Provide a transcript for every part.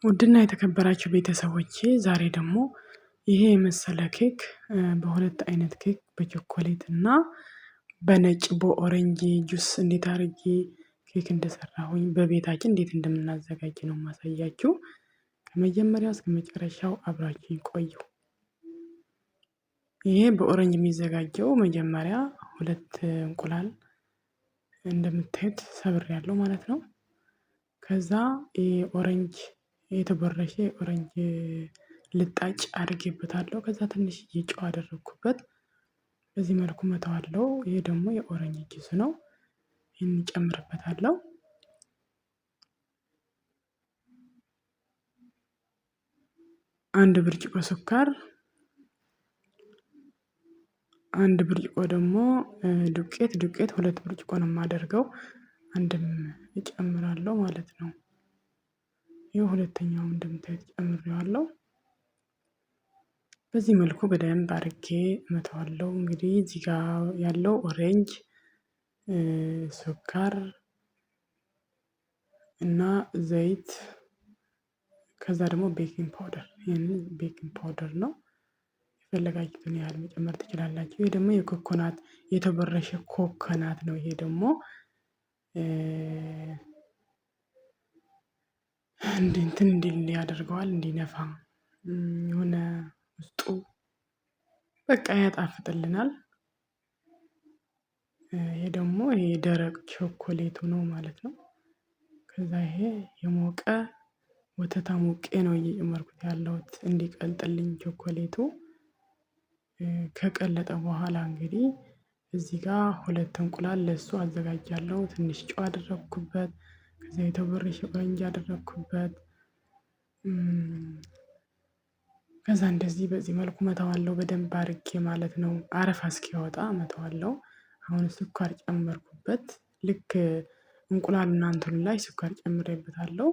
ውድና የተከበራችሁ ቤተሰቦቼ ዛሬ ደግሞ ይሄ የመሰለ ኬክ በሁለት አይነት ኬክ በቾኮሌት እና በነጭ በኦሬንጅ ጁስ እንዴት አድርጌ ኬክ እንደሰራሁኝ በቤታችን እንዴት እንደምናዘጋጅ ነው ማሳያችሁ። ከመጀመሪያው እስከ መጨረሻው አብራችሁኝ ቆዩ። ይሄ በኦሬንጅ የሚዘጋጀው መጀመሪያ ሁለት እንቁላል እንደምታዩት ሰብሬያለሁ ማለት ነው። ከዛ ኦሬንጅ የተቦረሸ ኦሬንጅ ልጣጭ አድርጌበታለሁ። ከዛ ትንሽዬ ጨው አደረኩበት። በዚህ መልኩ መተዋለሁ። ይሄ ደግሞ የኦሬንጅ ጁስ ነው። ይሄን እጨምርበታለሁ። አንድ ብርጭቆ ስኳር፣ አንድ ብርጭቆ ደግሞ ዱቄት ሁለት ብርጭቆ ነው የማደርገው። አንድም እጨምራለሁ ማለት ነው። ይሄ ሁለተኛው እንደምታዩት ጨምሬዋለሁ። በዚህ መልኩ በደንብ አድርጌ እመተዋለሁ። እንግዲህ እዚህ ጋር ያለው ኦሬንጅ፣ ስኳር እና ዘይት፣ ከዛ ደግሞ ቤኪንግ ፓውደር። ይሄንን ቤኪንግ ፓውደር ነው። የፈለጋችሁትን ያህል መጨመር ትችላላችሁ። ይሄ ደግሞ የኮኮናት የተቦረሸ ኮኮናት ነው። ይሄ ደግሞ እንትን እንዲል ያደርገዋል፣ እንዲነፋ የሆነ ውስጡ በቃ ያጣፍጥልናል። ይሄ ደግሞ ይሄ ደረቅ ቾኮሌቱ ነው ማለት ነው። ከዛ ይሄ የሞቀ ወተት አሙቄ ነው እየጨመርኩት ያለሁት እንዲቀልጥልኝ ቾኮሌቱ። ከቀለጠ በኋላ እንግዲህ እዚህ ጋር ሁለት እንቁላል ለሱ አዘጋጃለሁ። ትንሽ ጨው አደረኩበት። ከዛ የተቦረሸ ኦሬንጅ አደረኩበት። ከዛ እንደዚህ በዚህ መልኩ መተዋለሁ በደንብ አድርጌ ማለት ነው። አረፋ እስኪወጣ መተዋለሁ። አሁን ስኳር ጨመርኩበት። ልክ እንቁላልና እንትኑ ላይ ስኳር ጨምሬበታለሁ።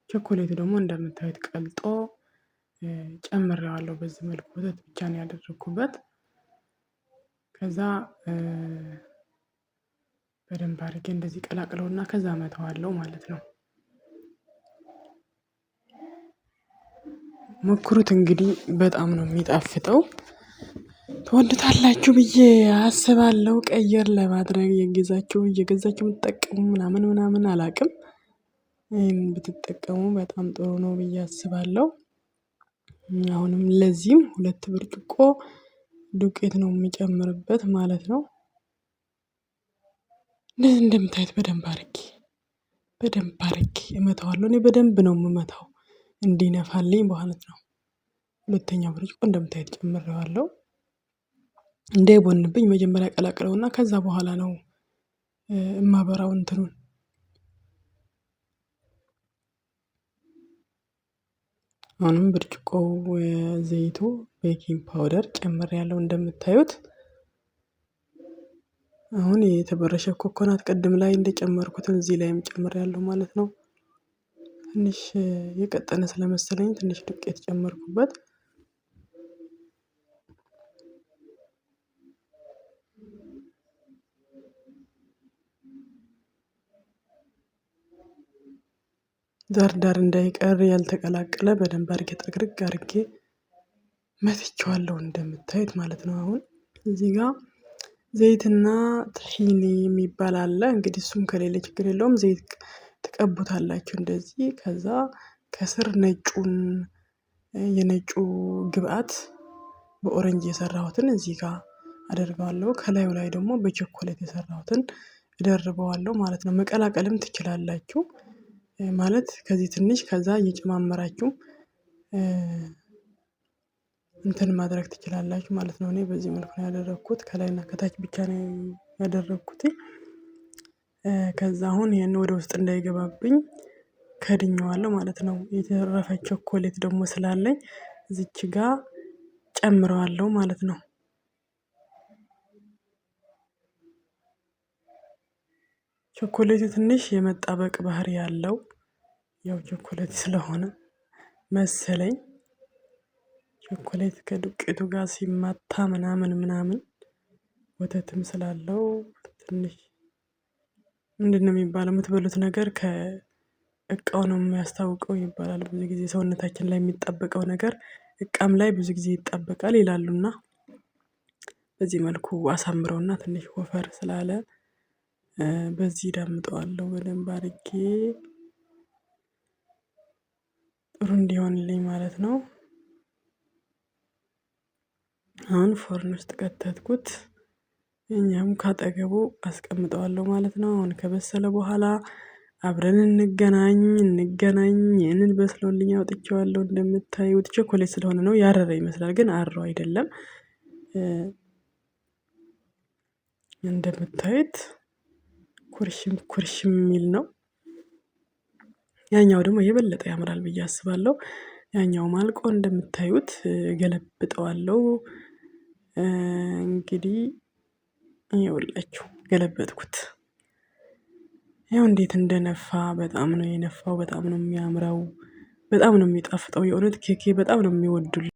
ቾኮሌቱ ደግሞ እንደምታዩት ቀልጦ ጨምሬዋለሁ። በዚህ መልኩ ወተት ብቻ ነው ያደረኩበት። ከዛ በደንብ አድርጌ እንደዚህ ቀላቅለውና ከዛ መተዋለሁ ማለት ነው። ሞክሩት እንግዲህ በጣም ነው የሚጣፍጠው። ትወዱታላችሁ ብዬ አስባለሁ። ቀየር ለማድረግ እየገዛችሁ የምትጠቀሙ ምናምን አላቅም። ይሄን ብትጠቀሙ በጣም ጥሩ ነው ብዬ አስባለሁ። አሁንም ለዚህም ሁለት ብርጭቆ ዱቄት ነው የምጨምርበት ማለት ነው። እንደምታዩት በደንብ አድርጌ እመታዋለሁ። እኔ በደንብ ነው የምመታው እንዲነፋልኝ ማለት ነው። ሁለተኛ ብርጭቆ እንደምታዩት ጨምሬዋለሁ። እንዳይቦንብኝ መጀመሪያ ቀላቅለውና ከዛ በኋላ ነው እማበራው እንትኑን። አሁንም ብርጭቆ ዘይቱ ቤኪንግ ፓውደር ጨምሬያለሁ እንደምታዩት። አሁን የተቦረሸ ኮኮናት ቅድም ላይ እንደጨመርኩት እዚህ ላይም ጨምሬያለሁ ማለት ነው። ትንሽ የቀጠነ ስለመሰለኝ ትንሽ ዱቄት ጨመርኩበት። ዳር እንዳይቀር ያልተቀላቀለ በደንብ አድርጌ ጥርግርግ አድርጌ መትቼዋለሁ እንደምታዩት ማለት ነው። አሁን እዚህ ጋር ዘይትና ጥሂኒ የሚባል አለ። እንግዲህ እሱም ከሌለ ችግር የለውም። ዘይት ትቀቡታላችሁ እንደዚህ። ከዛ ከስር የነጩ ግብአት በኦሬንጅ የሰራሁትን እዚህ ጋር አደርገዋለሁ። ከላዩ ላይ ደግሞ በቾኮሌት የሰራሁትን እደርበዋለሁ ማለት ነው። መቀላቀልም ትችላላችሁ ማለት ከዚህ ትንሽ ከዛ እየጨማመራችሁ እንትን ማድረግ ትችላላችሁ ማለት ነው። እኔ በዚህ መልኩ ነው ያደረኩት። ከላይና ከታች ብቻ ነው ያደረኩት። ከዛ አሁን ይሄን ወደ ውስጥ እንዳይገባብኝ ከድኜዋለሁ ማለት ነው። የተረፈ ቾኮሌት ደግሞ ስላለኝ እዚች ጋር ጨምረዋለሁ ማለት ነው። ቾኮሌቱ ትንሽ የመጣበቅ ባህሪ ያለው ያው ቾኮሌት ስለሆነ መሰለኝ። ቾኮሌት ከዱቄቱ ጋር ሲማታ ምናምን ወተትም ስላለው ትንሽ ምንድነው የሚባለው የምትበሉት ነገር እቃው ነው የሚያስታውቀው ይባላል። ብዙ ጊዜ ሰውነታችን ላይ የሚጠበቀው ነገር እቃም ላይ ብዙ ጊዜ ይጠበቃል ይላሉና በዚህ መልኩ አሳምረውና ትንሽ ወፈር ስላለ በዚህ ዳምጠዋለሁ በደንብ አድርጌ ጥሩ እንዲሆንልኝ ማለት ነው። አሁን ፎርን ውስጥ ከተትኩት እኛም ካጠገቡ አስቀምጠዋለሁ ማለት ነው። አሁን ከበሰለ በኋላ አብረን እንገናኝ። ይህንን በስሎልኝ አውጥቼዋለሁ እንደምታዩት ቸኮሌት ስለሆነ ነው ያረረ ይመስላል፣ ግን አርሮ አይደለም። እንደምታዩት ኩርሽም የሚል ነው። ያኛው ደግሞ የበለጠ ያምራል ብዬ አስባለሁ። ያኛው ማልቆ እንደምታዩት ገለብጠዋለሁ። እንግዲህ ይኸውላችሁ ገለበጥኩት። ያው እንዴት እንደነፋ በጣም ነው የነፋው። በጣም ነው የሚያምረው። በጣም ነው የሚጣፍጠው። የእውነት ኬኬ በጣም ነው የሚወዱልኝ።